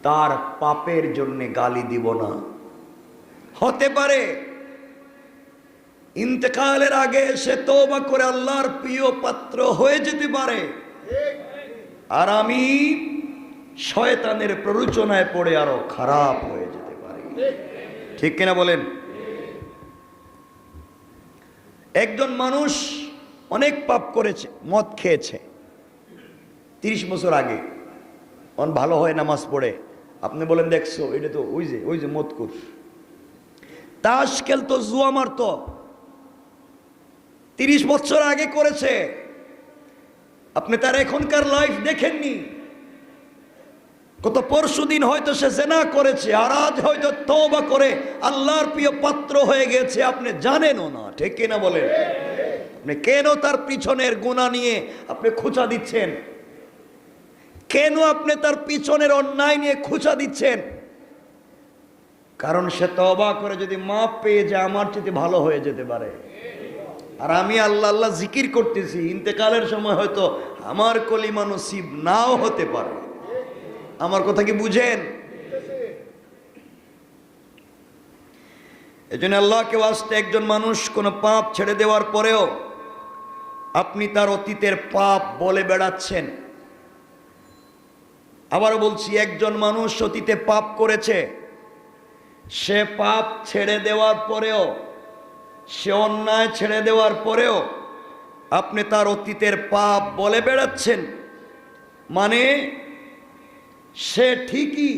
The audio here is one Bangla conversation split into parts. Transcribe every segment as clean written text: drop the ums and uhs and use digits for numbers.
তার পাপের জন্য গালি দিব না। হতে পারে ইন্তেকালের আগে সে তওবা করে আল্লাহর প্রিয় পাত্র হয়ে যেতে পারে, আর আমি শয়তানের প্ররোচনায় পড়ে আরো খারাপ হয়ে যেতে পারি। ঠিক কিনা বলেন? একজন মানুষ অনেক পাপ করেছে, মদ খেয়েছে 30 বছর আগে, অন ভালো হয় নামাজ পড়ে, আপনি বলেন দেখছো এটা তো ওই যে মদকুর, তাস খেলতো, জুয়া মারতো, 30 বছর আগে করেছে। আপনি তার এখনকার লাইফ দেখেননি। কত পরশুদিন হয়তো সে জেনা করেছে, আর আজ হয়তো তওবা করে আল্লাহর প্রিয় পাত্র হয়ে গেছে, আপনি জানেনও না। ঠিক কিনা বলেন? আপনি কেন তার পিছনের গুনাহ নিয়ে আপনি খোঁচা দিচ্ছেন? কেন আপনি তার পিছনের অন্যায় নিয়ে খোঁচা দিচ্ছেন? কারণ সে তওবা করে যদি মাপ পেয়ে যায় আমার চেয়ে ভালো হয়ে যেতে পারে। আর আমি আল্লাহ আল্লাহ জিকির করতেছি, ইন্তেকালের সময় হয়তো আমার কলিমা নসিব নাও হতে পারে। আমার কথা কি বুঝেন? এজন্য আল্লাহকে ওয়াস্তে একজন মানুষ কোনো পাপ ছেড়ে দেওয়ার পরেও আপনি তার অতীতের পাপ বলে বেড়াচ্ছেন। আবারও বলছি, একজন মানুষ অতীতে পাপ করেছে, সে পাপ ছেড়ে দেওয়ার পরেও, সে অন্যায় ছেড়ে দেওয়ার পরেও আপনি তার অতীতের পাপ বলে বেড়াচ্ছেন, মানে সে ঠিকই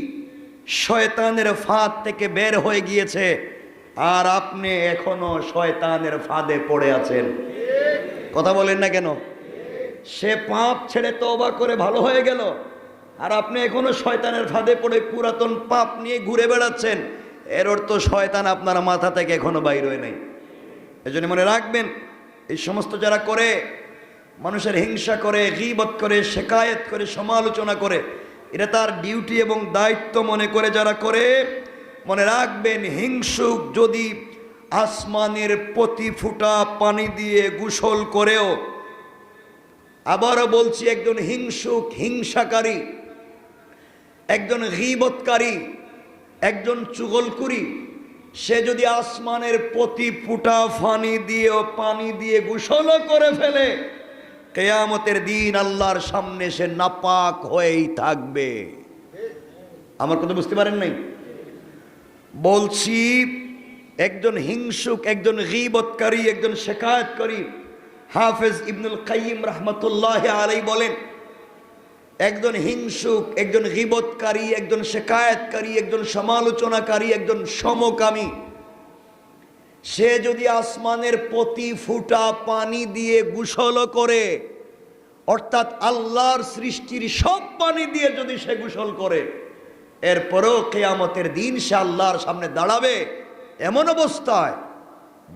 শয়তানের ফাঁদ থেকে বের হয়ে গিয়েছে, আর আপনি এখনো শয়তানের ফাঁদে পড়ে আছেন। কথা বলেন না কেন? সে পাপ ছেড়ে তওবা করে ভালো হয়ে গেল, আর আপনি এখনো শয়তানের ফাঁদে পড়ে পুরাতন পাপ নিয়ে ঘুরে বেড়াচ্ছেন। এর অর্থ শয়তান আপনার মাথা থেকে এখনো বাইর হয় নাই। এজন্য মনে রাখবেন, এই সমস্ত যারা করে, মানুষের হিংসা করে, গীবত করে, শিকায়েত করে, সমালোচনা করে, এটা তার ডিউটি এবং দায়িত্ব মনে করে যারা করে, মনে রাখবেন, হিংসুক যদি আসমানের প্রতি ফুটা পানি দিয়ে গোসল করেও, আবারও বলছি, একজন হিংসুক, হিংসাকারী, একজন গীবতকারী, একজন চুগলখুরি, সে যদি আসমানের প্রতি ফুটা পানি দিয়ে গোসলও করে ফেলে, কিয়ামতের দিন আল্লাহর সামনে সে নাপাক হয়েই থাকবে। আমার কথা বুঝতে পারেন নাই? বলছি, একজন হিংসুক, একজন গীবতকারী, একজন শিকায়েতকারী, হাফেজ ইবনুল কাইয়িম রাহমাতুল্লাহি আলাইহি বলেন, একজন হিংসুক, একজন গীবতকারী, একজন শিকায়েতকারী, একজন সমালোচনাকারী, একজন সমকামী, সে যদি আসমানের প্রতি ফুটা পানি দিয়ে গোসল করে, অর্থাৎ আল্লাহর সৃষ্টির সব পানি দিয়ে যদি সে গোসল করে, এরপরও কিয়ামতের দিন সে আল্লাহর সামনে দাঁড়াবে এমন অবস্থায়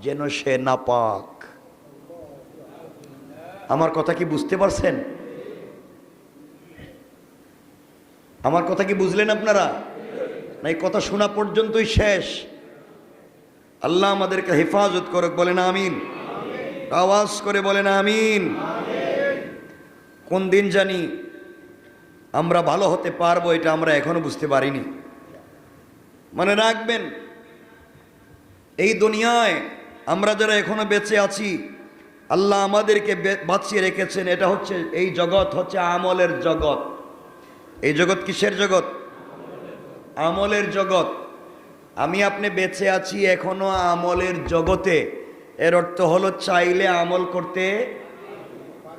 যেন সে নাপাক। আমার কথা কি বুঝতে পারছেন? আমার কথা কি বুঝলেন আপনারা? না এই কথা শোনা পর্যন্তই শেষ? আল্লাহ আমাদেরকে হেফাজত করুক, বলেন আমিন। আওয়াজ করে বলেন আমিন। কোন দিন জানি আমরা ভালো হতে পারবো, এটা আমরা এখনো বুঝতে পারিনি। মনে রাখবেন, এই দুনিয়ায় আমরা যারা এখনো বেঁচে আছি, আল্লাহ আমাদেরকে বাঁচিয়ে রেখেছেন। এটা হচ্ছে, এই জগৎ হচ্ছে আমলের জগৎ। এই জগৎ কিসের জগৎ? আমলের জগৎ। আমি আপনি বেঁচে আছি এখনো আমলের জগতে। এর অর্থ হলো, চাইলে আমল করতে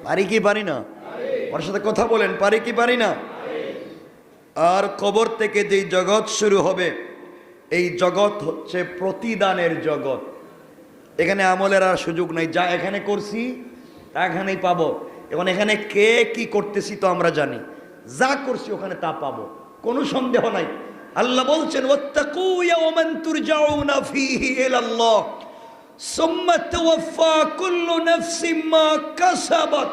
পারি কি পারি না? ওর সাথে কথা বলেন, পারি কি পারি না? আর কবর থেকে যেই জগৎ শুরু হবে, এই জগৎ হচ্ছে প্রতিদানের জগৎ। এখানে আমলের আর সুযোগ নেই। যা এখানে করছি তা এখানেই পাবো। এখন এখানে কে কি করতেছি তো আমরা জানি, যা করছি ওখানে তা পাবো, কোনো সন্দেহ নাই। আল্লাহ বলছেন, ওয়াত্তাকু ইয়াওমান তুরজাউনা ফীহি ইলাল্লাহ সুম্মা তুওয়াফা কুল্লু নাফসিন মা কাসাবাত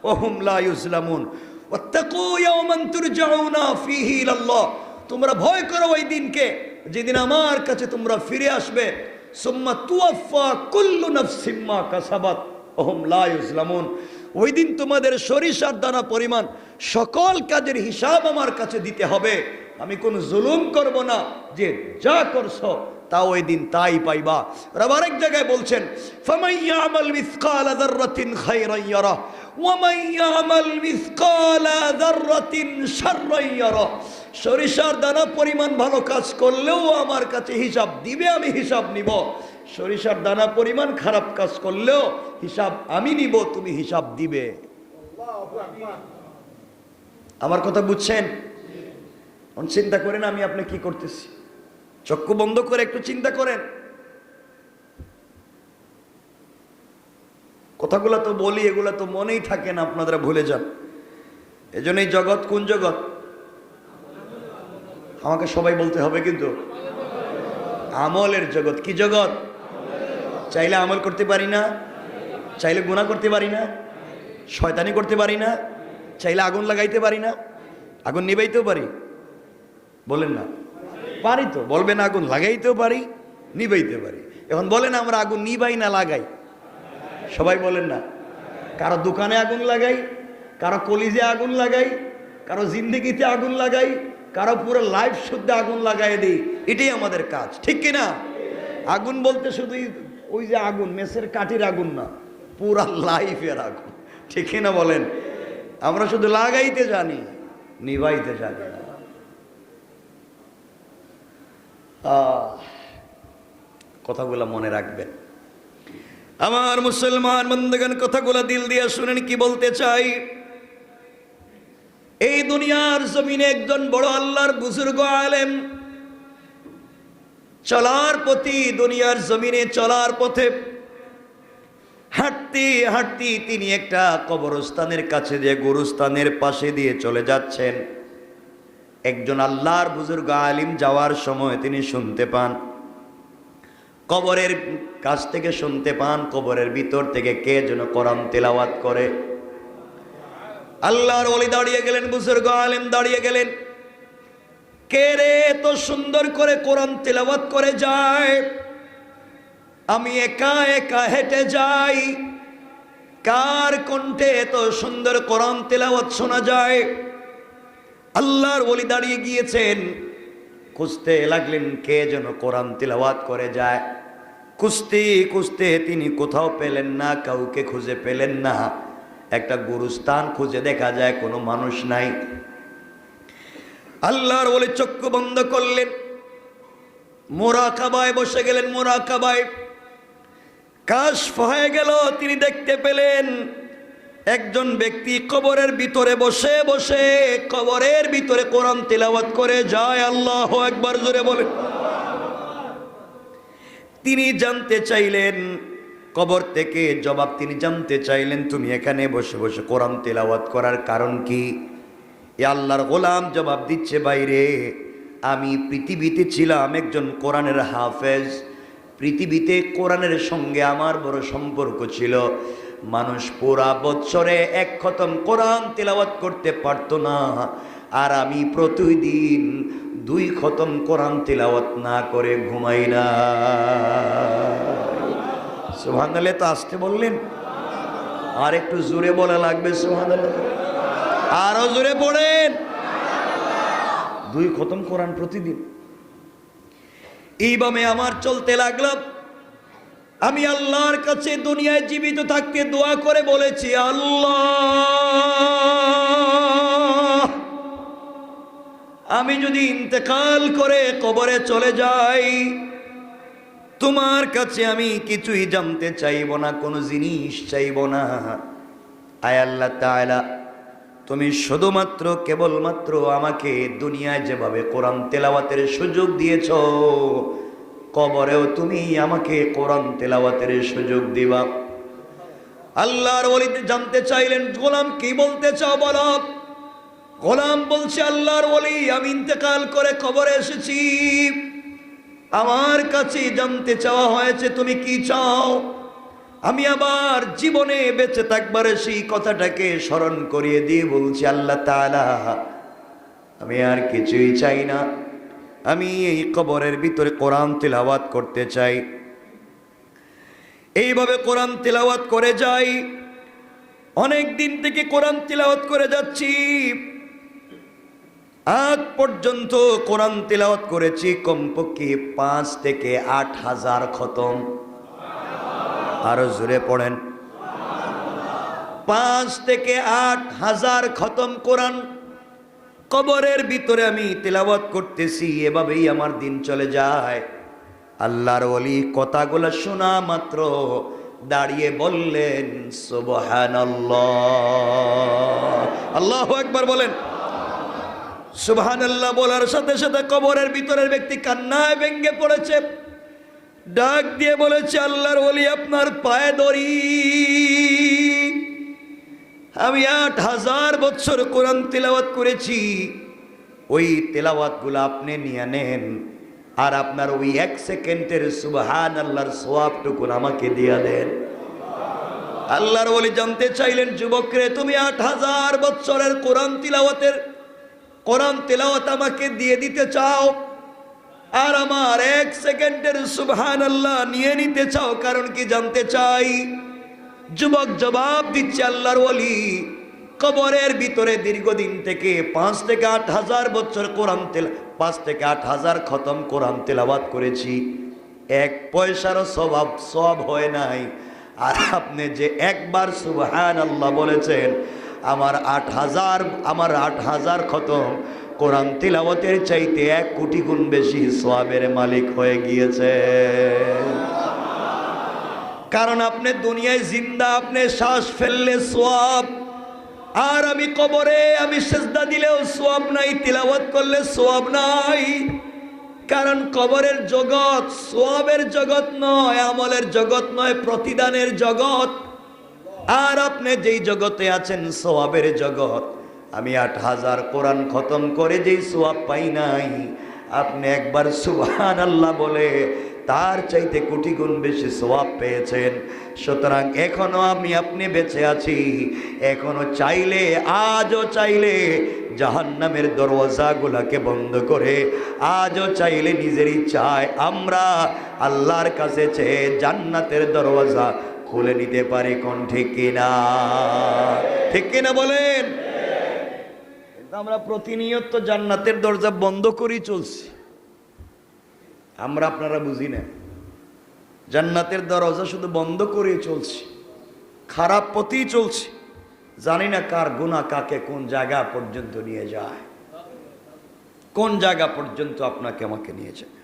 ওয়া হুম লা ইউজলামুন। ওয়াত্তাকু ইয়াওমান তুরজাউনা ফীহি ইলাল্লাহ, তোমরা ভয় করো ওই দিনকে যেদিন আমার কাছে তোমরা ফিরে আসবে। সুম্মা তুওয়াফা কুল্লু নাফসিন মা কাসাবাত ওয়া হুম লা ইউজলামুন। ওই দিন তোমাদের সরিষার দানা পরিমাণ সকল কাজের হিসাব আমার কাছে দিতে হবে। আমি কোনো জুলুম করব না, যে যা করছো তা ওই দিন তাই পাইবা। আবার এক জায়গায় বলছেন, ফামান ইয়ামাল মিসকালা যাররাতিন খায়রান ইয়ারা ওয়া মান ইয়ামাল মিসকালা যাররাতিন শাররান ইয়ারা। সরিষার দানা পরিমাণ ভালো কাজ করলেও আমার কাছে হিসাব দিবে, আমি হিসাব নিব। সরিষার দানা পরিমাণ খারাপ কাজ করলেও হিসাব আমি নিব, তুমি হিসাব দিবে। আমার কথা বুঝছেন? চিন্তা করেন আমি আপনি কি করতেছি। চক্ষু বন্ধ করে একটু চিন্তা করেন। কথাগুলো তো বলি, এগুলা তো মনেই থাকে না, আপনারা ভুলে যান। এজন্যই জগৎ কোন জগৎ আমাকে সবাই বলতে হবে, কিন্তু আমলের জগৎ। কি জগৎ? চাইলে আমল করতে পারি না, চাইলে গুনাহ করতে পারি না, শয়তানি করতে পারি না, চাইলে আগুন লাগাইতে পারি না, আগুন নিবাইতেও পারি। বলেন না পারি? তো বলবেন আগুন লাগাইতেও পারি, নিবাইতে পারি। এখন বলেন আমরা আগুন নিবাই না লাগাই? সবাই বলেন না। কারো দোকানে আগুন লাগাই, কারো কলিজে আগুন লাগাই, কারো জিন্দেগিতে আগুন লাগাই, কারো পুরো লাইফ শুদ্ধ আগুন লাগাই দিই। এটাই আমাদের কাজ, ঠিক কিনা? আগুন বলতে শুধু ওই যে আগুন মেসের কাঠির আগুন না, পুরা লাইফের আগুন, ঠিক কিনা বলেন? আমরা শুধু লাগাইতে জানি, নিভাইতে জানি না। কথাগুলো মনে রাখবেন আমার মুসলমান বন্ধুগণ। কথাগুলো দিল দিয়ে শুনেন কি বলতে চাই। এই দুনিয়ার জমিনে একজন বড় আল্লাহর বুজুর্গ আলেম চলার পথে, দুনিয়ার জমিনে চলার পথে হাঁটতে হাঁটতে তিনি একটা কবরস্থানের কাছে দিয়ে, গোরস্থানের পাশে দিয়ে চলে যাচ্ছেন। একজন আল্লাহর বুজুর্গ আলিম যাওয়ার সময় তিনি শুনতে পান, কবরের কাছ থেকে শুনতে পান, কবরের ভিতর থেকে কে যেন কোরআন তেলাওয়াত করে। আল্লাহর ওলি দাঁড়িয়ে গেলেন, বুজুর্গ আলেম দাঁড়িয়ে গেলেন। কে রে এত সুন্দর করে কোরআন তেলাওয়াত করে যায়? আমি একা একা হেঁটে যাই, কার কণ্ঠে এত সুন্দর কোরআন তেলাওয়াত শোনা যায়? আল্লাহর ওলি দাঁড়িয়ে গিয়েছেন, খুঁজতে লাগলেন কে যেন কোরআন তেলাওয়াত করে যায়। খুঁজতে খুঁজতে তিনি কোথাও পেলেন না, কাউকে খুঁজে পেলেন না। একটা গুরুস্থান খুঁজে দেখা যায় কোনো মানুষ নাই। আল্লাহর ওলি চক্ষু বন্ধ করলেন, মুরাকাবায় বসে গেলেন। মুরাকাবায় কাশফ হয়ে গেল, তিনি দেখতে পেলেন একজন ব্যক্তি কবরের ভিতরে বসে বসে কবরের ভিতরে কোরআন তেলাওয়াত করে যায়। আল্লাহু আকবার, জোরে বলেন। তিনি জানতে চাইলেন, কবর থেকে জবাব তিনি জানতে চাইলেন, তুমি এখানে বসে বসে কোরআন তেলাওয়াত করার কারণ কি? এ আল্লাহর গোলাম জবাব দিচ্ছে, বাইরে আমি পৃথিবীতে ছিলাম একজন কোরআনের হাফেজ। পৃথিবীতে কোরআনের সঙ্গে আমার বড় সম্পর্ক ছিল। মানুষ পুরা বছরে এক খতম কোরআন তেলাওয়াত করতে পারতো না, আর আমি প্রতিদিন 2 খতম কোরআন তেলাওয়াত না করে ঘুমাই না। সুবহানাল্লাহ। তো আসতে বললেন, আর একটু জোরে বলা লাগবে সুবহানাল্লাহ, আরো জোরে পড়েন। 2 খতম কোরআন প্রতিদিন। এইভাবে আমার চলতে লাগলাম। আমি আল্লাহর কাছে দুনিয়ায় জীবিত থাকতে দোয়া করে বলেছি, আল্লাহ আমি যদি ইন্তেকাল করে কবরে চলে যাই, তোমার কাছে আমি কিছুই জানতে চাইব না, কোনো জিনিস চাইব না। আয় আল্লাহ তাআলা, তুমি শুধুমাত্র কেবলমাত্র আমাকে দুনিয়ায় যেভাবে কোরআন তেলাওয়াতের সুযোগ দিয়েছ, কবরেও তুমি আমাকে কোরআন তেলাওয়াতের সুযোগ দিবা। আল্লাহর ওলি জানতে চাইলেন, গোলাম কি বলতে চাও বলো। গোলাম বলছে, আল্লাহর ওলি আমি ইন্তেকাল করে কবরে এসেছি, আমার কাছে জানতে চাওয়া হয়েছে তুমি কি চাও। আমি আবার জীবনে বেঁচে থাকবার সেই কথাটাকে স্মরণ করিয়ে দিয়ে বলছি, আল্লাহ তাআলা আমি আর কিছুই চাই না, আমি এই কবরের ভিতরে কোরআন তেলাওয়াত করতে চাই। এইভাবে কোরআন তেলাওয়াত করে যাই। অনেক দিন থেকে কোরআন তিলাওয়াত করে যাচ্ছি, আজ পর্যন্ত কোরআন তিলাওয়াত করেছি কমপক্ষে 5 থেকে 8,000 খতম। আরো জোরে পড়েন, 5 থেকে 8,000 খতম কোরআন কবরের ভিতরে আমি তিলাওয়াত করতেছি। এভাবেই আমার দিন চলে যায়। আল্লাহর ওলি কথাগুলো শোনা মাত্র দাঁড়িয়ে বললেন সুবহানাল্লাহ। আল্লাহু আকবার বলেন। সুবহানাল্লাহ বলার সাথে সাথে কবরের ভিতরের ব্যক্তি কান্নায় ভেঙে পড়েছে, ডাক দিয়ে বলেছে, আল্লাহর ওলি আপনার পায়ে ধরি, আমি 8,000 বছর কোরআন তিলাওয়াত করেছি, ওই তেলাওয়াতগুলো আপনি নিয়ে নেন, আর আপনার ওই 1 সেকেন্ডের সুবহানাল্লাহর সওয়াবটুকু আমাকে দিয়ে দেন। আল্লাহর ওলি জানতে চাইলেন, যুবকরে তুমি 8,000 বছরের কোরআন তেলাওয়াত আমাকে দিয়ে দিতে চাও, আর আমার 1 সেকেন্ডের সুবহানাল্লাহ নিয়ে নিতে চাও, কারণ কি জানতে চাই? যুবক জবাব দিচ্ছে, আল্লাহর ওলি কবরের ভিতরে দীর্ঘদিন থেকে 5 থেকে 8,000 বছর 5 থেকে 8,000 খতম কোরআন তেলাওয়াত করেছি, 1 পয়সারও সওয়াব হয় নাই। আর আপনি যে একবার সুবহানাল্লাহ বলেছেন, আমার 8,000 খতম কোরআন তিলাওয়াতের চাইতে 1 কোটি গুণ বেশি সওয়াবের মালিক হয়ে গিয়েছে। কারণ আপনি দুনিয়ায় জিন্দা, আপনি শ্বাস ফেললে সওয়াব, আর আমি কবরে আমি সেজদা দিলেও সওয়াব নাই, তিলাওয়াত করলে সওয়াব নাই। কারণ কবরের জগৎ সওয়াবের জগৎ নয়, আমলের জগৎ নয়, প্রতিদানের জগৎ। আর আপনি যেই জগতে আছেন সওয়াবের জগৎ। আমি 8,000 কোরআন খতম করে যেই সওয়াব পাই নাই, আপনি একবার সুবহানাল্লাহ বলে তার চাইতে কোটি গুণ বেশি সওয়াব পেয়েছেন। সুতরাং এখনো আপনি বেঁচে আছি, এখনো চাইলে, আজও চাইলে জাহান্নামের দরওয়াজাগুলোকে বন্ধ করে, আজও চাইলে নিজের ইচ্ছায় আমরা আল্লাহর কাছে চেয়ে জান্নাতের দরওয়াজা খুলে নিতে পারি। কোন ঠিক কিনা? ঠিক কিনা বলেন? আমরা প্রতিনিয়ত জান্নাতের দরজা বন্ধ করেই চলছি। আমরা আপনারা বুঝি না, জান্নাতের দরজা শুধু বন্ধ করেই চলছি, খারাপ পথেই চলছি। জানি না কার গুনাহ কাকে কোন জায়গা পর্যন্ত নিয়ে যায়, কোন জায়গা পর্যন্ত আপনাকে আমাকে নিয়ে যায়।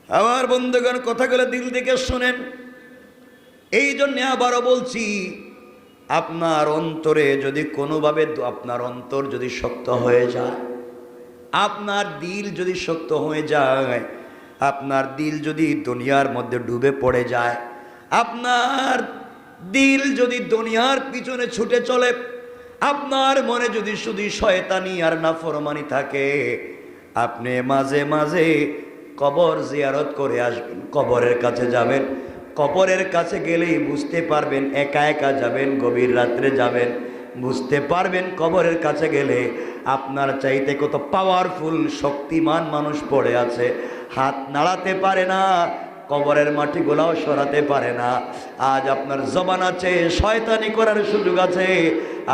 আমার বন্ধুগণ, কথাগুলো দিল থেকে শুনেন। এই জন্য আবারও বলছি, আপনার অন্তরে যদি কোনোভাবে আপনার অন্তর যদি শক্ত হয়ে যায়, আপনার দিল যদি শক্ত হয়ে যায়, আপনার দিল যদি দুনিয়ার মধ্যে ডুবে পড়ে যায়, আপনার দিল যদি দুনিয়ার পিছনে ছুটে চলে, আপনার মনে যদি শুধু শয়তানি আর নাফরমানি থাকে, আপনি মাঝে মাঝে কবর জিয়ারত করে আসবেন, কবরের কাছে যাবেন। কবরের কাছে গেলেই বুঝতে পারবেন, একা একা যাবেন, গভীর রাত্রে যাবেন, বুঝতে পারবেন কবরের কাছে গেলে আপনার চাইতে কত পাওয়ারফুল শক্তিমান মানুষ পড়ে আছে, হাত নাড়াতে পারে না, কবরের মাটিগুলাও সরাতে পারে না। আজ আপনার জবান আছে, শয়তানি করার সুযোগ আছে।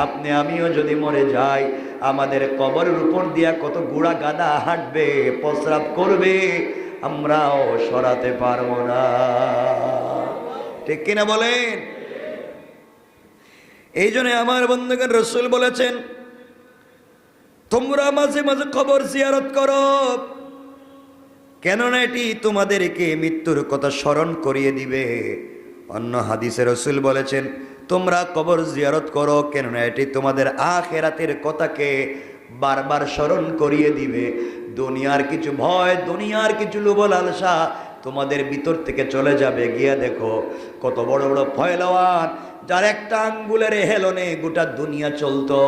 আপনি আমিও যদি মরে যাই, আমাদের কবরের উপর দিয়া কত গুড়া গাদা হাঁটবে, প্রস্রাব করবে, আমরাও সরাতে পারবো না। ঠিক কিনা বলেন? এই জন্য আমার বন্ধুগণ, রাসূল বলেছেন, তোমরা মাঝে মাঝে কবর জিয়ারত করো, কেননা এটি তোমাদেরকে মৃত্যুর কথা স্মরণ করিয়ে দিবে। অন্য হাদিসে রাসূল বলেছেন, তোমরা কবর জিয়ারত করো, কেননা এটি তোমাদের আখিরাতের কথাকে বারবার স্মরণ করিয়ে দিবে। দুনিয়ার কিছু ভয়, দুনিয়ার কিছু লোভ লালসা তোমাদের ভিতর থেকে চলে যাবে। গিয়া দেখো কত বড় বড় পয়লওয়ান, যার একটা আঙ্গুলের হেলনে গোটা দুনিয়া চলতো,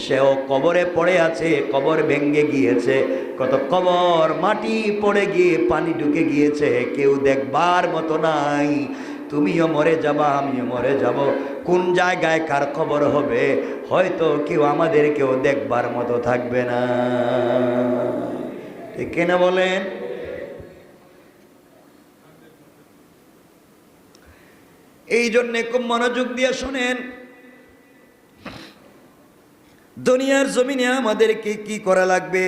সেও কবরে পড়ে আছে, কবর ভেঙ্গে গিয়েছে, কত কবর মাটি পড়ে গিয়ে পানি ঢুকে গিয়েছে, কেউ দেখবার মতো নাই। তুমিও মরে যাবা, আমিও মরে যাব, কোন জায়গায় কার খবর হবে হয়তো কেউ আমাদেরকেও দেখবার মতো থাকবে না। ঠিক কিনা বলেন? এই জন্যে খুব মনোযোগ দিয়ে শুনেন। দুনিয়ার জমিনে আমাদেরকে কি করা লাগবে?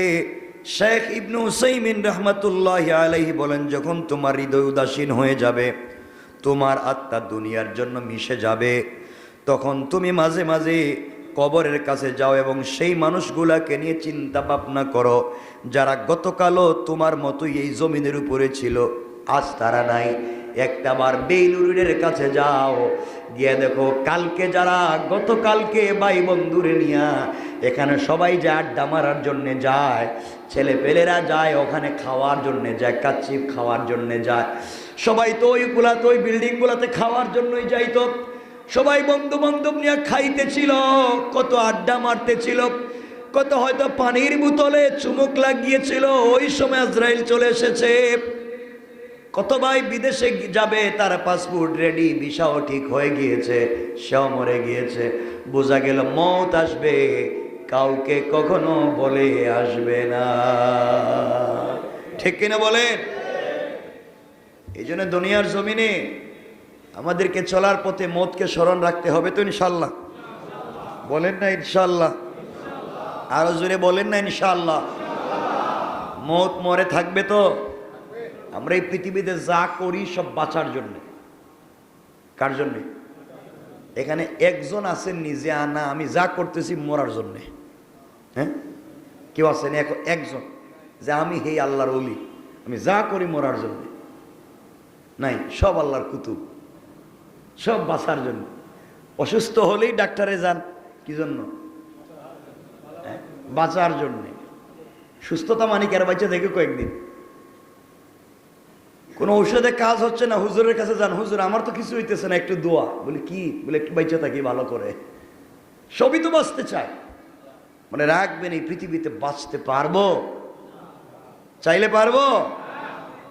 শেখ ইবনে উসাইমিন রাহমাতুল্লাহি আলাইহি বলেন, যখন তোমার হৃদয় উদাসীন হয়ে যাবে, তোমার আত্মা দুনিয়ার জন্য মিশে যাবে, তখন তুমি মাঝে মাঝে কবরের কাছে যাও এবং সেই মানুষগুলাকে নিয়ে চিন্তা ভাবনা করো যারা গতকালও তোমার মতোই এই জমিনের উপরে ছিল, আজ তারা নাই। একটাবার বেইলুরের কাছে যাও, গিয়ে দেখো কালকে যারা গতকালকে ভাই বন্ধুরে নিয়া এখানে সবাই যে আড্ডা মারার জন্যে যায়, ছেলে পেলেরা যায় ওখানে খাওয়ার জন্যে যায়, কাচ্চি খাওয়ার জন্যে যায়, সবাই তো ওইগুলাতে ওই বিল্ডিংগুলাতে খাওয়ার জন্যই যাইতো, সবাই বন্ধু বান্ধব নিয়ে খাইতেছিল, কত আড্ডা মারতেছিল, কত হয়তো পানির বোতলে চুমুক লাগিয়েছিল, ওই সময় আজরাইল চলে এসেছে। কত ভাই বিদেশে যাবে, তার পাসপোর্ট রেডি, ভিসাও ঠিক হয়ে গিয়েছে, সেও মরে গিয়েছে, বোঝা গেল মওত আসবে, কাউকে কখনো বলে আসবে না। ঠিক কিনা বলেন? এই জন্য দুনিয়ার জমিনে আমাদেরকে চলার পথে মওতকে স্মরণ রাখতে হবে তো ইনশাল্লাহ। বলেন না ইনশাল্লাহ? আরো জোরে বলেন না ইনশাল্লাহ? মওত মরে থাকবে তো। আমরা এই পৃথিবীতে যা করি সব বাঁচার জন্য। কার জন্য? এখানে একজন আছেন নিজে আনা, আমি যা করতেছি মরার জন্য। হ্যাঁ, কেউ আছেন একজন যে আমি হে আল্লাহর ওলি, আমি যা করি মরার জন্য? নাই, সব আল্লাহর কুতুব, সব বাঁচার জন্য। অসুস্থ হলেই ডাক্তারে যান কি জন্য? বাঁচার জন্য। সুস্থতা মানে কি আর বাচ্চা দেখে কয়েকদিন কোন ঔষধে কাজ হচ্ছে না, হুজুরের কাছে যান, হুজুর আমার তো কিছু হইতেছে না, একটু দোয়া। বলে কি? বলে একটু বাচ্চা থাকি ভালো করে। সবই তো বাঁচতে চায়। মানে রাখবেন, এই পৃথিবীতে বাঁচতে পারবো? চাইলে পারবো?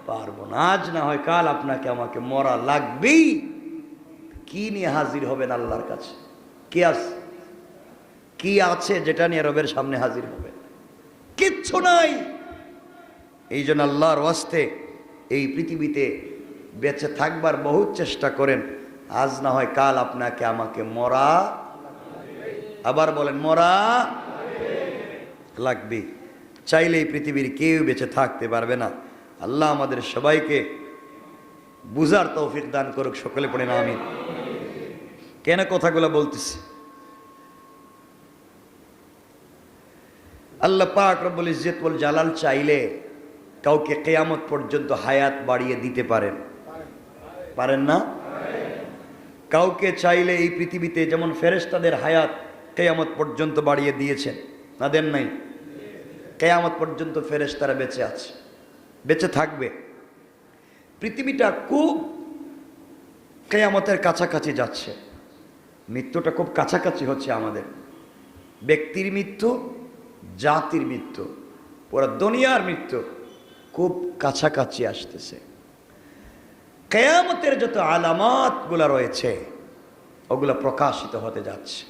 পারবো না। আজ না হয় কাল আপনাকে আমাকে মরা লাগবেই। কি নিয়ে হাজির হবেন আল্লাহর কাছে? কি আছে যেটা নিয়ে রবের সামনে হাজির হবেন? কিচ্ছু নাই। এই জন্য আল্লাহর ওয়াস্তে এই পৃথিবীতে বেঁচে থাকবার বহুত চেষ্টা করেন। আজ না হয় কাল আপনাকে আমাকে মরা, আবার বলেন মরা লাগবে। চাইলে এই পৃথিবীর কেউ বেঁচে থাকতে পারবে না। আল্লাহ আমাদের সবাইকে বুঝার তৌফিক দান করুক। সকলে পড়ে না আমিন। কেন কথাগুলো বলতেছি? আল্লাহ পাক রব্বুল ইজ্জত ওয়াল জালাল চাইলে কাউকে কিয়ামত পর্যন্ত হায়াত বাড়িয়ে দিতে পারেন, পারেন না? কাউকে চাইলে এই পৃথিবীতে যেমন ফেরেশতাদের হায়াত কিয়ামত পর্যন্ত বাড়িয়ে দিয়েছেন, না দেন নাই? কিয়ামত পর্যন্ত ফেরেশতারা বেঁচে আছে, বেঁচে থাকবে। পৃথিবীটা খুব কিয়ামতের কাছাকাছি যাচ্ছে। মৃত্যুটা খুব কাছাকাছি হচ্ছে আমাদের। ব্যক্তির মৃত্যু, জাতির মৃত্যু, পুরো দুনিয়ার মৃত্যু খুব কাছাকাছি আসতেছে। কিয়ামতের যত আলামতগুলো রয়েছে ওগুলো প্রকাশিত হতে যাচ্ছে।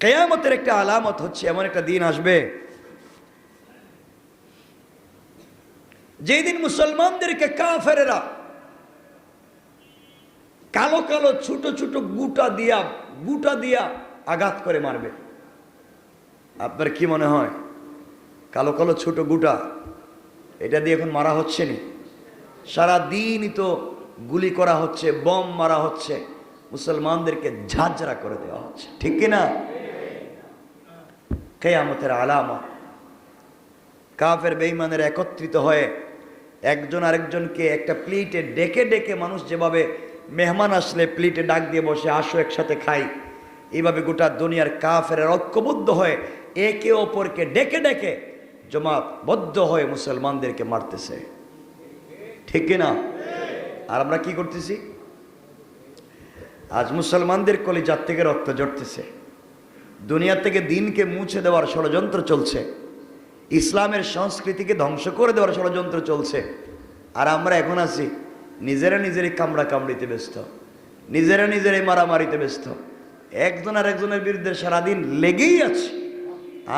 কিয়ামতের একটা আলামত হচ্ছে এমন একটা দিন আসবে যেদিন মুসলমানদেরকে কাফেরেরা কালো কালো ছোট ছোট গুটা দিয়া আঘাত করে মারবে। আপনার কি মনে হয় কালো কালো ছোট গুটা এটা দিয়ে এখন মারা হচ্ছে নি? সারা দিনই তো গুলি করা হচ্ছে, বম মারা হচ্ছে, মুসলমানদেরকে ঝাঁঝরা করে দেওয়া হচ্ছে, ঠিক কিনা? কিয়ামতের আলামত। কাফের বেঈমানের একত্রিত হয়ে একজন আরেকজনকে একটা প্লেটে ডেকে ডেকে, মানুষ যেভাবে মেহমান আসলে প্লেটে ডাক দিয়ে বসে আসো একসাথে খাই, এইভাবে গোটা দুনিয়ার কাফের ঐক্যবদ্ধ হয়ে একে অপরকে ডেকে ডেকে জমাতবদ্ধ হয়ে মুসলমানদেরকে মারতেছে, ঠিক কিনা? আর আমরা কি করতেছি? আজ মুসলমানদের কলিজার থেকে রক্ত ঝরতেছে। দুনিয়া থেকে দিনকে মুছে দেওয়ার ষড়যন্ত্র চলছে, ইসলামের সংস্কৃতিকে ধ্বংস করে দেওয়ার ষড়যন্ত্র চলছে। আর আমরা এখন আছি নিজেরাই কামড়া কামড়িতে ব্যস্ত, নিজেরাই মারামারিতে ব্যস্ত, একজন আর একজনের বিরুদ্ধে সারাদিন লেগেই আছে।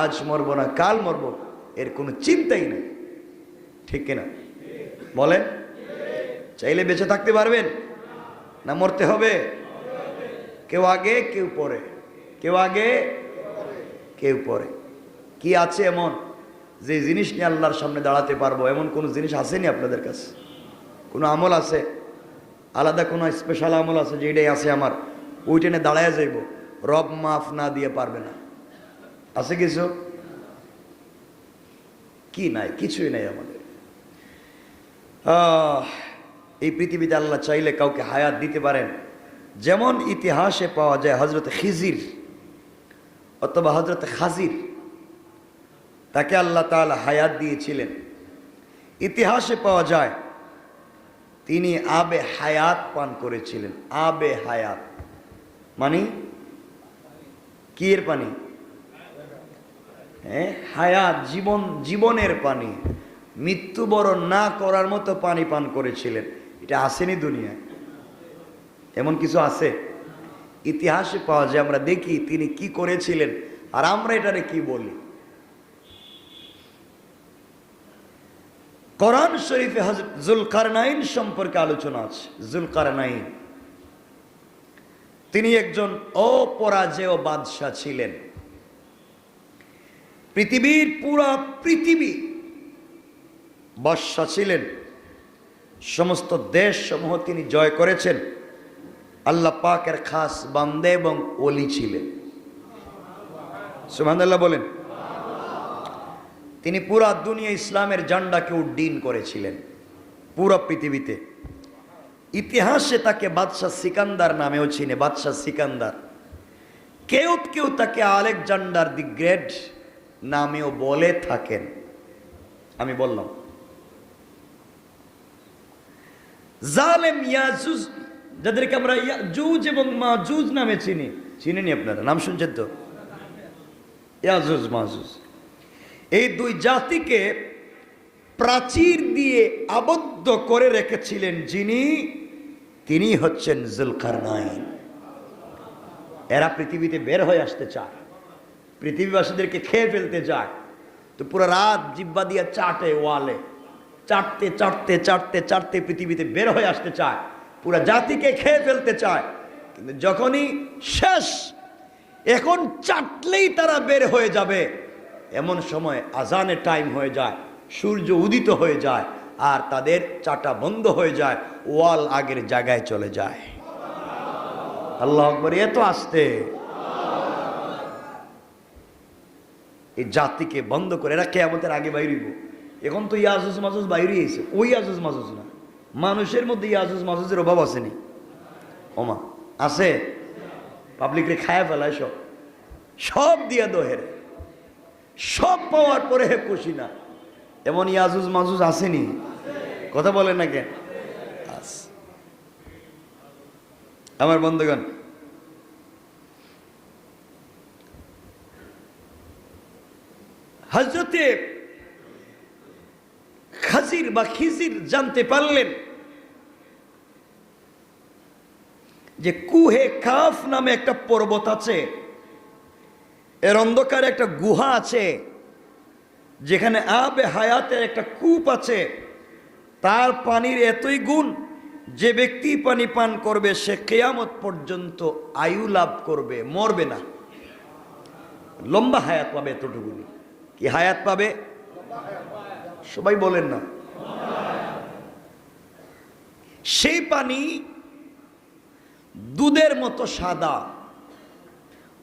আজ মরবো না কাল মরবো, এর কোনো চিন্তাই নেই, ঠিক কিনা বলেন? চাইলে বেঁচে থাকতে পারবেন না মরতে হবে? কেউ আগে কেউ পরে, কেউ আগে কেউ পড়ে। কি আছে এমন যে জিনিস নিয়ে আল্লাহর সামনে দাঁড়াতে পারবো, এমন কোনো জিনিস আসেনি আপনাদের কাছে? কোনো আমল আছে আলাদা, কোনো স্পেশাল আমল আছে যে এটাই আছে আমার, ওইটা নিয়ে দাঁড়ায় যাইব, রব মাফ না দিয়ে পারবে না? আছে কিছু? কি নাই? কিছুই নাই আমাদের। এই পৃথিবীতে আল্লাহ চাইলে কাউকে হায়াত দিতে পারেন। যেমন ইতিহাসে পাওয়া যায় হজরত খিজির অথবা হজরত খাজির, তাকে আল্লাহ তাআলা হায়াত দিয়েছিলেন। ইতিহাসে পাওয়া যায় তিনি আবে হায়াত পান করেছিলেন। আবে হায়াত মানে কি এর পানি? হ্যাঁ, হায়াত, জীবন, জীবনের পানি, মৃত্যুবরণ না করার মতো পানি পান করেছিলেন। এটা আসেনি দুনিয়ায়, এমন কিছু আছে? ইতিহাসে পাওয়া যায়, আমরা দেখি তিনি কি করেছিলেন, আর আমরা এটারে কি বলি। কোরআন শরীফে হযরত যুলকারনাইন সম্পর্কে আলোচনা আছে। যুলকারনাইন তিনি একজন অপরাজেয় বাদশাহ ছিলেন। পৃথিবীর পুরা পৃথিবী বাদশাহ ছিলেন, সমস্ত দেশ সমূহ তিনি জয় করেছেন। আল্লাহ পাকের খাস বান্দে এবং ওলি ছিলেন। সুবহানাল্লাহ বলেন। তিনি পুরা দুনিয়া ইসলামের ঝান্ডাকে উড্ডীন করেছিলেন পুরো পৃথিবীতে। ইতিহাসে তাকে বাদশাহ সিকান্দার নামেও চিনে, বাদশাহ সিকান্দার। কেউ কেউ তাকে আলেকজান্ডার দি গ্রেট নামেও বলে থাকেন। আমি বললাম জালেম ইয়াজুজ, যাদেরকে আমরা ইয়াজুজ এবং মাজুজ নামে চিনি, চিনেনি আপনারা? নাম শুনছেন তো? ইয়াজুজ মাজুজ, এই দুই জাতিকে প্রাচীর দিয়ে আবদ্ধ করে রেখেছিলেন যিনি, তিনি হচ্ছেন যুলকারনাইন। এরা পৃথিবীতে বের হয়ে আসতে চায়, পৃথিবীবাসীদেরকে খেয়ে ফেলতে চায়, তো পুরো রাত জিব্বা দিয়ে চাটে, ওয়ালে চাটতে চাটতে চাটতে চাটতে পৃথিবীতে বের হয়ে আসতে চায়, পুরো জাতিকে খেয়ে ফেলতে চায়। কিন্তু যখনই শেষ, এখন চাটলেই তারা বের হয়ে যাবে, এমন সময় আজানের টাইম হয়ে যায়, সূর্য উদিত হয়ে যায়, আর তাদের চাটা বন্ধ হয়ে যায়, ওয়াল আগের জায়গায় চলে যায়। আল্লাহু আকবার। এত আসতে এই জাতিকে বন্ধ করে এরা কিয়ামতের আগে বাইরিব। এখন তো ইয়াজুজ মাজুজ বাইরে এসে, ওই ইয়াজুজ মাজুজ না, মানুষের মধ্যে ইয়াজুজ মাজুজের অভাব আসেনি? ওমা আছে, পাবলিকরে খায়া ফেলায়, সব সব দিয়া দোহের, সব পাওয়ার পরে হে খুশি না, এমন ইয়াজুজ মাজুজ আসেনি? কথা বলেন না কেন? আমার বন্ধুগণ, হযরতে খাজির বা খিজির জানতে পারলেন যে কুহে কাফ নামে একটা পর্বত আছে, এর অন্ধকারে একটা গুহা আছে, যেখানে আবে হায়াতের একটা কূপ আছে। তার পানির এতই গুণ, যে ব্যক্তি পানি পান করবে সে কিয়ামত পর্যন্ত আয়ু লাভ করবে, মরবে না, লম্বা হায়াত পাবে। এতটুকুনি কি হায়াত পাবে? সবাই বলেন না। সেই পানি দুধের মতো সাদা,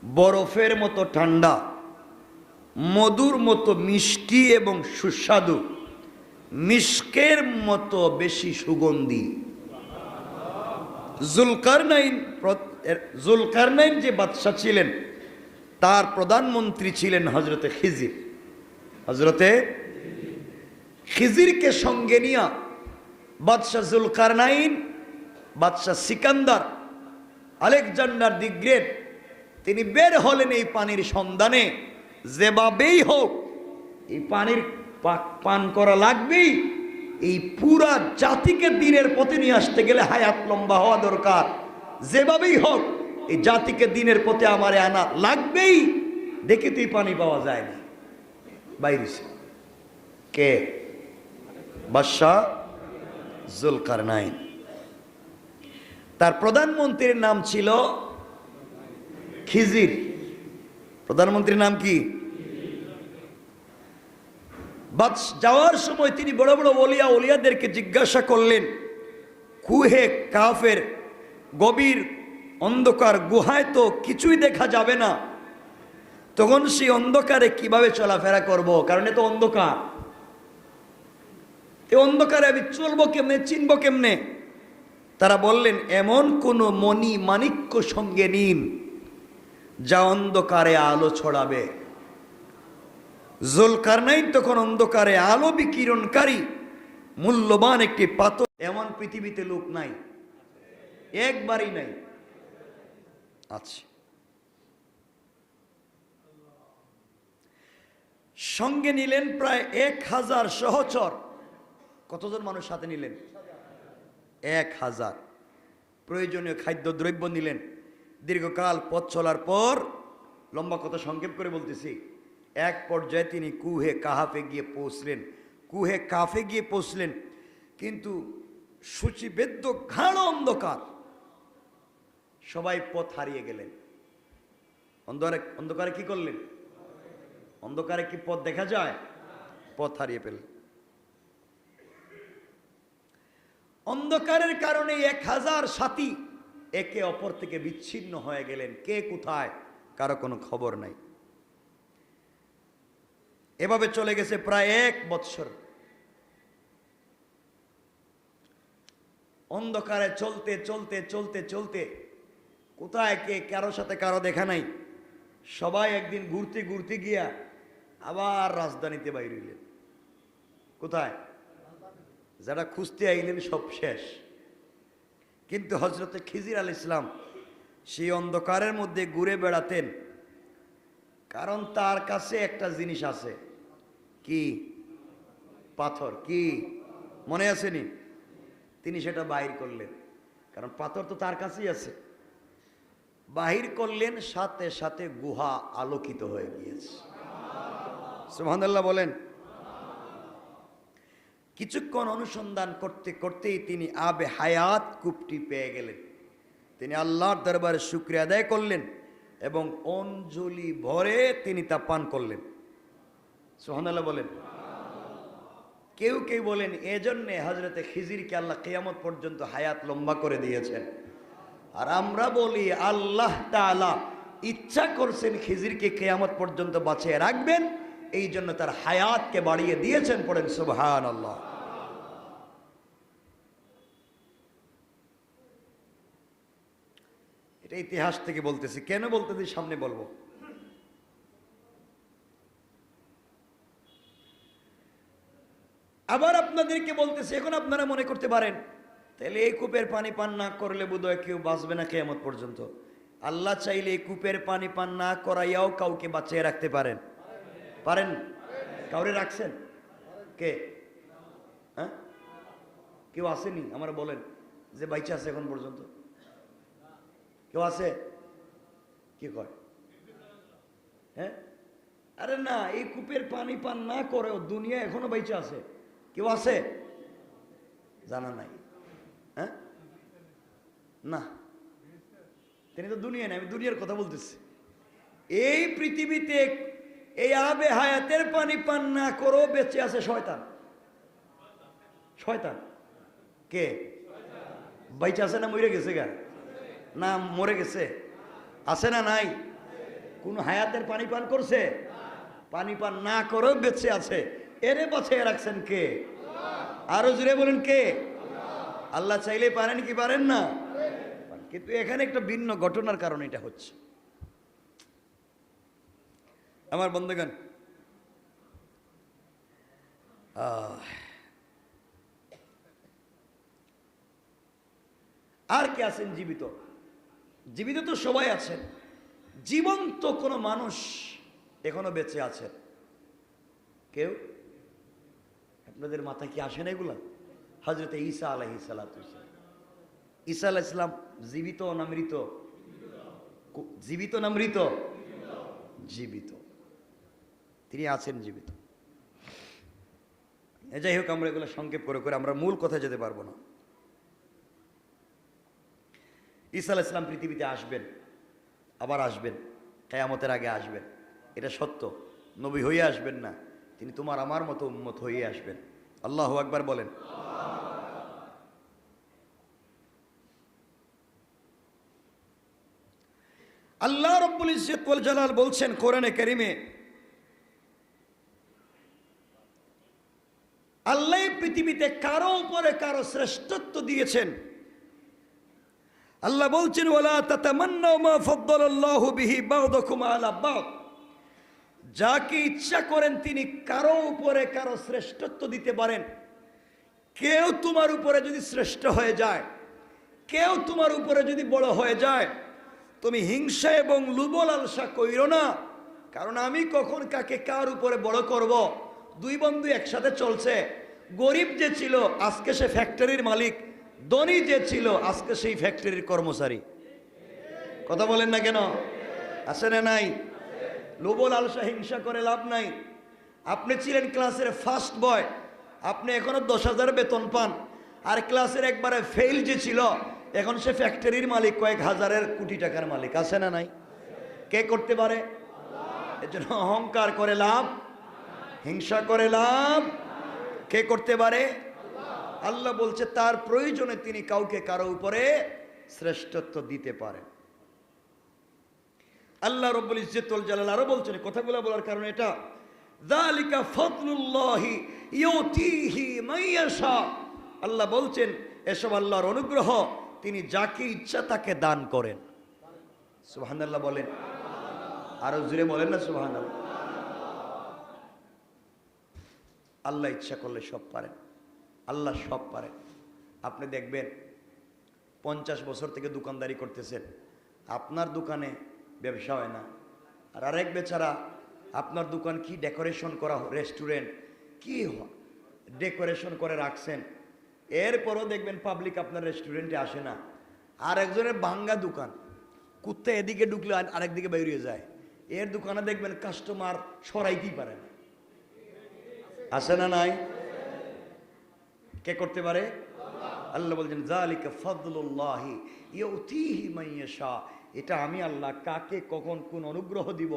বরফের মতো ঠান্ডা, মধুর মতো মিষ্টি এবং সুস্বাদু, মিশকের মতো বেশি সুগন্ধি। যুলকারনাইন যে বাদশা ছিলেন, তার প্রধানমন্ত্রী ছিলেন হযরতে খিজির। হযরতে খিজিরকে সঙ্গে নিয়া বাদশাহ যুলকারনাইন, বাদশাহ সিকান্দার, আলেকজান্ডার দি গ্রেট, তিনি বের হলেন এই পানির সন্ধানে। যেভাবেই হোক এই পানির পান করা লাগবেই। এই পুরা জাতিকে দিনের পথে নিয়ে আসতে গেলে হায়াত লম্বা হওয়া দরকার। যেভাবেই হোক এই জাতিকে দিনের পথে আমারে আনা লাগবেই। দেখে তুই পানি পাওয়া যায় না, বাইরে কে? বাদশাহ যুলকারনাইন। তার প্রধানমন্ত্রীর নাম ছিল খিজির। প্রধানমন্ত্রীর নাম কি? যাওয়ার সময় তিনি বড় বড় ওলিয়াদেরকে জিজ্ঞাসা করলেন, কুহে কাফের গভীর অন্ধকার গুহায় তো কিছুই দেখা যাবে না, তখন সেই অন্ধকারে কিভাবে চলাফেরা করব? কারণ এ তো অন্ধকার, এই অন্ধকারে আমি চলবো কেমনে, চিনবো কেমনে? তারা বললেন, এমন কোন মণি মাণিক্য সঙ্গে নিন যা অন্ধকারে আলো ছড়াবে। জুলকারনাইন তখন অন্ধকারে আলো বিকিরণকারী মূল্যবান একটি পাথর, এমন পৃথিবীতে লোক নাই, একবারই নাই। আচ্ছা, সঙ্গে নিলেন প্রায় 1000 সহচর। কতজন মানুষ সাথে নিলেন? 1000। প্রয়োজনীয় খাদ্যদ্রব্য নিলেন। দীর্ঘকাল পথ চলার পর, লম্বা কথা সংক্ষেপ করে বলতেছি, এক পর্যায়ে তিনি কুহে কাহাফে গিয়ে পৌঁছলেন। কুহে কাফে গিয়ে পৌঁছলেন, কিন্তু সূচিবেদ্য ঘাড় অন্ধকার, সবাই পথ হারিয়ে গেলেন। অন্ধকারে কি করলেন? অন্ধকারে কি পথ দেখা যায়? পথ হারিয়ে ফেললেন। অন্ধকারের কারণে 1000 সাথী একে অপর থেকে বিচ্ছিন্ন হয়ে গেলেন। কে কোথায়, কারো কোনো খবর নাই। এভাবে চলে গেছে প্রায় 1 বৎসর। অন্ধকারে চলতে চলতে চলতে চলতে কোথায় কে, কারোর সাথে কারো দেখা নাই। সবাই একদিন ঘুরতে ঘুরতে গিয়া আবার রাজধানীতে বাইর হইলেন। কোথায়? যারা খুঁজতে আইলেন সব শেষ। কিন্তু হযরতে খিজির আলাইহিস সালাম সেই অন্ধকারের মধ্যে ঘুরে বেড়াতেন, কারণ তার কাছে একটা জিনিস আছে। কি? পাথর। কি মনে আসেনি? তিনি সেটা বাহির করলেন, কারণ পাথর তো তার কাছেই আছে। বাহির করলেন, সাথে সাথে গুহা আলোকিত হয়ে গিয়েছে। সুবহানাল্লাহ বলেন। কিছুক্ষণ অনুসন্ধান করতে করতেই তিনি আবে হায়াত কূপটি পেয়ে গেলেন। তিনি আল্লাহর দরবারে শুকরিয়া আদায় করলেন এবং অঞ্জলি ভরে তিনি তা পান করলেন। সুবহানাল্লাহ বলেন। কেউ কেউ বলেন এজন্যে হযরতে খিজিরকে আল্লাহ কিয়ামত পর্যন্ত হায়াত লম্বা করে দিয়েছেন। আর আমরা বলি আল্লাহ তাআলা ইচ্ছা করছেন খিজিরকে কিয়ামত পর্যন্ত বাঁচিয়ে রাখবেন, এই জন্য তার হায়াতকে বাড়িয়ে দিয়েছেন। পড়েন সুবহানাল্লাহ। এটা ইতিহাস থেকে বলতেছি। কেন বলতেছি সামনে বলবো। আবার আপনাদেরকে বলতেছি, এখন আপনারা মনে করতে পারেন তাহলে এই কূপের পানি পান না করলে বোধহয় কেউ বাঁচবে না কিয়ামত পর্যন্ত। আল্লাহ চাইলে এই কূপের পানি পান না করাইয়াও কাউকে বাঁচিয়ে রাখতে পারেন। পারেন? কাউরে রাখছেন? কে? হ্যাঁ, কেউ আসেনি? আমরা বলেন যে বাইচা আছে এখন পর্যন্ত? কেউ আছে? কি কয়? হ্যাঁ, আরে না, এই কূপের পানি পান না করেও দুনিয়া এখনো বাইচা আছে। কেউ আছে? জানা নাই? হ্যাঁ, না, তিনি তো দুনিয়া নেই, আমি দুনিয়ার কথা বলতেছি। এই পৃথিবীতে এই আবে হায়াতের পানি পান না করেও বেঁচে আছে শয়তান। শয়তান কে? বাইচা আছে না মরে গেছে? গা না মরে গেছে? আছে না নাই? কোন হায়াতের পানি পান করছে? পানি পান না করেও বেঁচে আছে। এরে বাঁচিয়ে রাখছেন কে? আরো জুড়ে বলেন কে? আল্লাহ চাইলে পারেন কি পারেন না? কিন্তু এখানে একটা ভিন্ন ঘটনার কারণে এটা হচ্ছে। আমার বন্ধুগণ, আর কে আছেন জীবিত? জীবিত তো সবাই আছেন। জীবন্ত কোনো মানুষ এখনো বেঁচে আছেন? কেউ? আপনাদের মাথায় কি আসে না এগুলা? হযরতে ঈসা আলাইহিস সালাতু। ঈসা আলাইহিস সালাম জীবিত না মৃত? জীবিত না মৃত? জীবিত। তিনি আছেন জীবিত। যাই হোক, আমরা এগুলো সংক্ষেপ করে করে আমরা মূল কথায় যেতে পারবো না। ঈসা আলাইহিস সালাম পৃথিবীতে আসবেন, আবার আসবেন, কিয়ামতের আগে আসবেন। এটা সত্য। নবী হয়ে আসবেন না, তিনি তোমার আমার মতো উম্মত হয়ে আসবেন। আল্লাহু আকবার বলেন। আল্লাহ রাব্বুল ইজ্জত ওয়াল জালাল বলছেন কোরআনে কারীমে, আল্লাহ পৃথিবীতে কারো উপরে কারো শ্রেষ্ঠত্ব দিয়েছেন। আল্লাহ বলছেন ওয়ালা তাতামান্নাউ মা ফাদ্দালাল্লাহু বিহি বা'দাকুম আলা বা'দ, যাকে ইচ্ছা করেন তিনি কারো উপরে কারো শ্রেষ্ঠত্ব দিতে পারেন। কেউ তোমার উপরে যদি শ্রেষ্ঠ হয়ে যায়, কেউ তোমার উপরে যদি বড় হয়ে যায়, তুমি হিংসা এবং লোভ লালসা কইরো না, কারণ আমি কখন কাকে কার উপরে বড় করব। দুই বন্ধু একসাথে চলছে, গরিব যে ছিল আজকে সে ফ্যাক্টরির মালিক, ধনী যে ছিল আজকে সেই ফ্যাক্টরির কর্মচারী। কথা বলেন না কেন? আছে না নাই? লোভ লালসা হিংসা করে লাভ নাই। আপনি ছিলেন ক্লাসের ফার্স্ট বয়, আপনি এখনো 10,000 বেতন পান, আর ক্লাসের একবারে ফেল যে ছিল এখন সে ফ্যাক্টরির মালিক, কয়েক হাজারের কোটি টাকার মালিক। আছে না নাই? কে করতে পারে? এর জন্য অহংকার করে লাভ, হিংসা করে লাভ। কে করতে পারে? আল্লাহ বলছে তার প্রয়োজনে তিনি কাউকে কারো উপরে শ্রেষ্ঠত্ব দিতে পারেন। আল্লাহ রাব্বুল ইজ্জত ওয়াল জালাল আরো বলছেন, কথাগুলো বলার কারণ এটা, যালিকা ফাদলুল্লাহি ইউতিহি মাইয়াশা। আল্লাহ বলছেন এসব আল্লাহর অনুগ্রহ, তিনি যাকে ইচ্ছা তাকে দান করেন। সুবহানাল্লাহ বলেন, আরো জোরে বলেন না সুবহানাল্লাহ। আল্লাহ ইচ্ছা করলে সব পারেন, আল্লাহ সব পারেন। আপনি দেখবেন 50 বছর থেকে দোকানদারি করতেছেন, আপনার দোকানে ব্যবসা হয় না, আর আরেক বেচারা আপনার দোকান কি ডেকোরেশন করা, রেস্টুরেন্ট কি ডেকোরেশন করে রাখছেন, এরপরও দেখবেন পাবলিক আপনার রেস্টুরেন্টে আসে না। আর একজনের ভাঙ্গা দোকান, কুত্তা এদিকে ঢুকলে আরেকদিকে বেরিয়ে যায়, এর দোকানে দেখবেন কাস্টমার সরাইতেই পারে না। আসে না নাই? কে করতে পারে? আল্লাহ বলছেন যালিকা ফাদলুল্লাহি ইউতিহি মাইয়াশা, এটা আমি আল্লাহ কাকে কখন কোন অনুগ্রহ দিব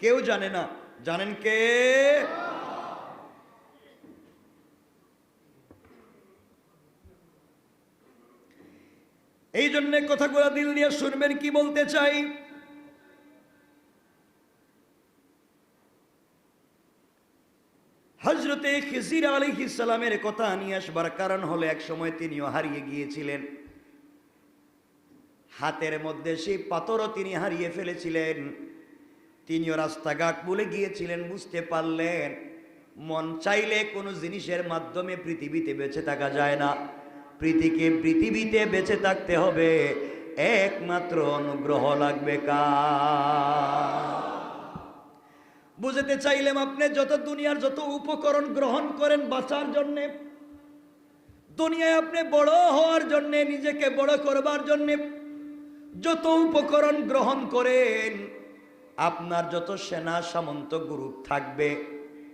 কেউ জানে না, জানেন কে? এই জন্য কথাগুলো দিল দিয়ে শুনবেন কি বলতে চাই। হযরতে খিজির আলাইহিস সালামের কথা নিয়ে আসবার কারণ হলো এক সময় তিনিও হারিয়ে গিয়েছিলেন, হাতের মধ্যে সেই পাথরও তিনি হারিয়ে ফেলেছিলেন। তিনিও রাস্তাঘাট ভুলে গিয়েছিলেন, বুঝতে পারলেন মন চাইলে কোনো জিনিসের মাধ্যমে পৃথিবীতে বেঁচে থাকা যায় না, পৃথিবীতে বেঁচে থাকতে হবে একমাত্র অনুগ্রহ লাগবে কার? বুঝতে চাইলাম আপনি যত দুনিয়ার যত উপকরণ গ্রহণ করেন বাঁচার জন্যে, দুনিয়ায় আপনি বড় হওয়ার জন্যে, নিজেকে বড় করবার জন্যে যত উপকরণ গ্রহণ করেন, আপনার যত সেনা সামন্ত গ্রুপ থাকবে,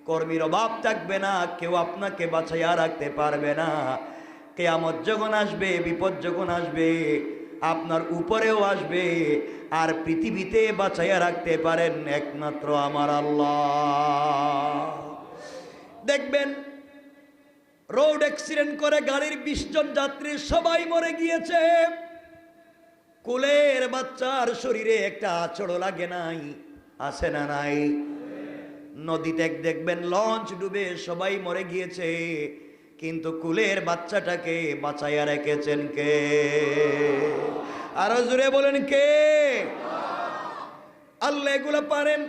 কর্মীর অভাব থাকবে না, কেউ আপনাকে বাঁচাইয়া রাখতে পারবে না। কিয়ামত যখন আসবে, বিপদ যখন আসবে, আপনার উপরেও আসবে, আর পৃথিবীতে বাঁচাইয়া রাখতে পারেন একমাত্র আমার আল্লাহ। দেখবেন রোড অ্যাক্সিডেন্ট করে গাড়ির 20 জন যাত্রী সবাই মরে গিয়েছে, কোলের বাচ্চার শরীরে একটা আঁচড়ও লাগে নাই। আছে না নাই? নদীতে দেখবেন লঞ্চ ডুবে সবাই মরে গিয়েছে, কিন্তু কুলের বাচ্চাটাকে বাঁচাইয়া রেখেছেন কে? আরো জোরে বলেন কে? আল্লাহ এগুলো পারেন।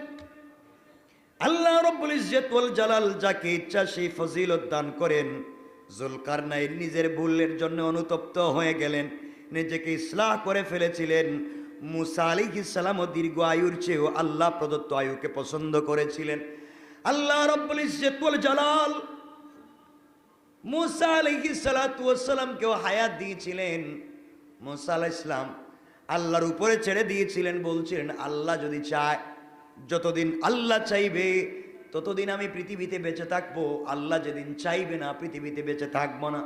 আল্লাহ রাব্বুল ইজ্জত ওয়াল জালাল যাকে ইচ্ছা সেই ফজিলত দান করেন। যুলকারনাইন নিজের ভুলের জন্য অনুতপ্ত হয়ে গেলেন, নিজেকে ইসলাহ করে ফেলেছিলেন। মুসা আলাইহিস সালামও দীর্ঘ আয়ুর চেয়েও আল্লাহ প্রদত্ত আয়ুকে পছন্দ করেছিলেন। আল্লাহ রাব্বুল ইজ্জত ওয়াল জালাল মুসা আলাইহিস সালাতু ওয়াস সালামকেও হায়াত দিয়েছিলেন। মুসা আলাইহিস সালাম আল্লাহর উপরে ছেড়ে দিয়েছিলেন, বলছিলেন আল্লাহ যদি চায়, যতদিন আল্লাহ চাইবে ততদিন আমি পৃথিবীতে বেঁচে থাকবো, আল্লাহ যেদিন চাইবে না পৃথিবীতে বেঁচে থাকবো না।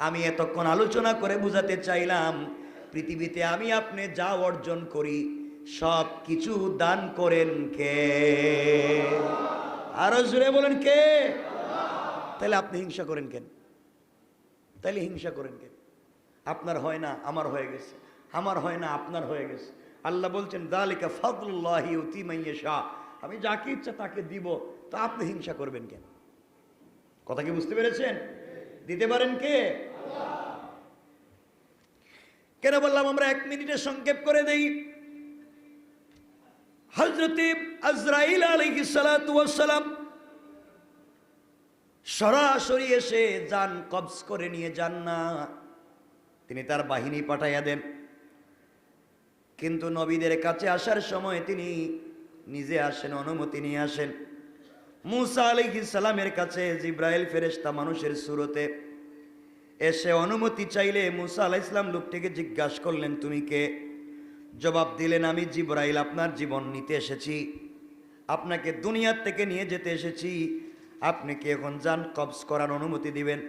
আমি এতক্ষণ আলোচনা করে বুঝাতে চাইলাম পৃথিবীতে আমি আপনি যা অর্জন করি সব কিছু দান করেন কে? আরো জোরে বলেন কে? তাহলে আপনি হিংসা করেন কেন? তাহলে হিংসা করেন কেন? আপনার হয় না, আমার হয়ে গেছে, আমার হয় না, আপনার হয়ে গেছে। আল্লাহ বলছেন যালিকা ফাদলুল্লাহি ইউতি মান ইয়াশা, আমি যাকে ইচ্ছা তাকে দিব, তা আপনি হিংসা করবেন কেন? কথা কি বুঝতে পেরেছেন? দিতে পারেন কে? কেন বললাম আমরা 1 মিনিটে সংক্ষেপ করে দেই। হযরত আজরাইল আলাইহিস সালাতু ওয়াস সালাম সরাসরি এসে জান কবজ করে নিয়ে যান না, তিনি তার বাহিনী পাঠাইয়া দেন। কিন্তু নবীদের কাছে আসার সময় তিনি নিজে আসেন, অনুমতি নিয়ে আসেন। মুসা আলাইহিস সালামের কাছে জিব্রাইল ফেরেশতা মানুষের সুরতে এসে অনুমতি চাইলে মুসা আলাইহিস সালাম লোকটিকে জিজ্ঞাসা করলেন, তুমি কে? জবাব দিলেন, আমি জিব্রাইল, আপনার জীবন নিতে এসেছি, আপনাকে দুনিয়ার থেকে নিয়ে যেতে এসেছি, আপনি কি এখন জান কবজ করার অনুমতি দিবেন?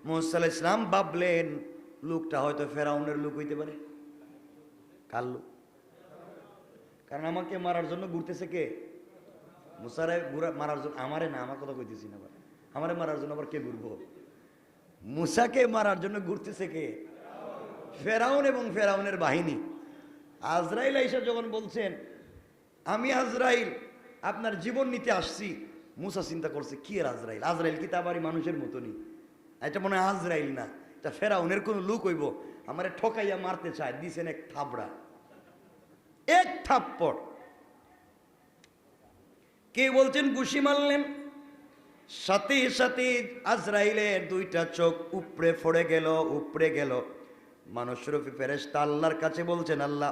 মুসা আলাইহিস সালাম ভাবলেন লোকটা হয়তো ফেরাউনের লোক হইতে পারে। কার লোক? কারণ আমাকে মারার জন্য ঘুরতেছে কে? মুসারে মারার জন্য, আমারে না, আমার কথা কইতেছি না, আমারে মারার জন্য আবার কে ঘুরবো? মুসাকে মারার জন্য ঘুরতেছে কে? ফেরাউন এবং ফেরাউনের বাহিনী। আজরাইল আইসা যখন বলছেন আমি আজরাইল আপনার জীবন নিতে আসছি, মুসা চিন্তা করছে কি এর আজরাইল? আজরাইল কি তা বাড়ি মানুষের মতনই? এটা মনে হয় আজরাইল না, এটা ফেরাউনের কোন লোক হইব, আমারে ঠকাইয়া মারতে চায়। দিছেন এক থাবড়া, এক থাপ্পড়। কে বলছেন ঘুষি মারলেন, সাথে সাথে আজরাইলের 2টা চোখ উপড়ে পড়ে গেল, উপড়ে গেল। মানুষ রূপী ফেরেশতা আল্লাহর কাছে বলছেন, আল্লাহ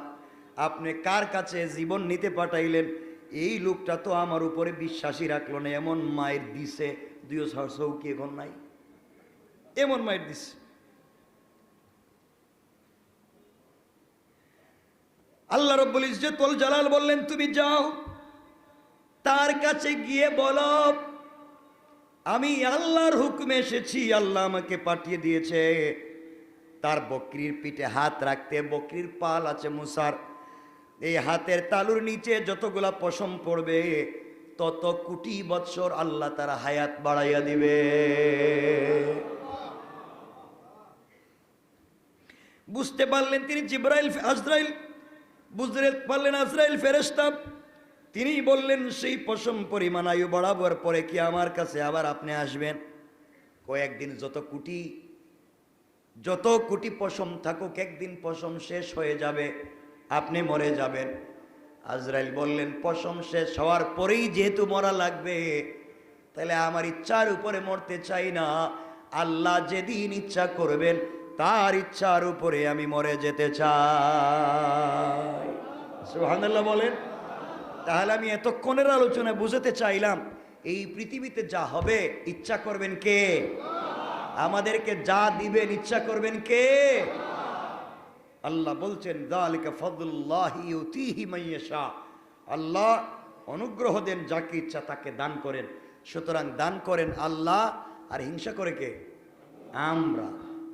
আপনি কার কাছে জীবন নিতে পাঠাইলেন? এই লোকটা তো আমার উপরে বিশ্বাসই রাখলো না, এমন মায়ের দিছে, 2 চৌকি এখন নাই, এমন মায়ের দিছে। আল্লাহ রাব্বুল ইজ্জতুল জালাল বললেন, তুমি যাও তার কাছে গিয়ে বলো আমি আল্লাহর হুকুমে এসেছি, আল্লাহ আমাকে পাঠিয়ে দিয়েছে তার বকরির পিঠে হাত রাখতে। বকরির পাল আছে মুসার, এই হাতের তালুর নিচে যতগুলা পশম পড়বে তত কোটি বৎসর আল্লাহ তার হায়াত বাড়াইয়া দিবে। বুঝতে পারলেন তিনি জিব্রাইল, আজরাইল বুঝতে পারলেন আজরাইল ফেরেশতা। তিনি বললেন সেই পশম পরিমাণ আয়ু বাড়াবার পরে কি আমার কাছে আবার আপনি আসবেন? কয়েকদিন যত কোটি পশম থাকুক, একদিন পশম শেষ হয়ে যাবে, আপনি মরে যাবেন। আজরাইল বললেন পশম শেষ হওয়ার পরেই যেহেতু মরা লাগবে, তাহলে আমার ইচ্ছার উপরে মরতে চাই না, আল্লাহ যেদিন ইচ্ছা করবেন তার ইচ্ছার উপরে আমি মরে যেতে চাই। সুবহানাল্লাহ বলেন। তাহলে আমি এতক্ষণের আলোচনায় বুঝাতে চাইলাম এই পৃথিবীতে যা হবে ইচ্ছা করবেন কে? আমাদেরকে যা দিবেন ইচ্ছা করবেন কে? আল্লাহ বলছেন যালিকা ফাদলুল্লাহি ইউতিহি মান ইয়াশা, আল্লাহ অনুগ্রহ দেন যাকে ইচ্ছা তাকে দান করেন। সুতরাং দান করেন আল্লাহ, আর হিংসা করে কে? আমরা।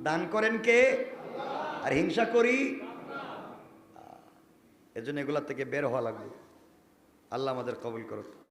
দান করেন কে? আর হিংসা করি। এজন্য এগুলা থেকে বের হওয়া লাগবে। আল্লাহ আমাদের কবুল করুন।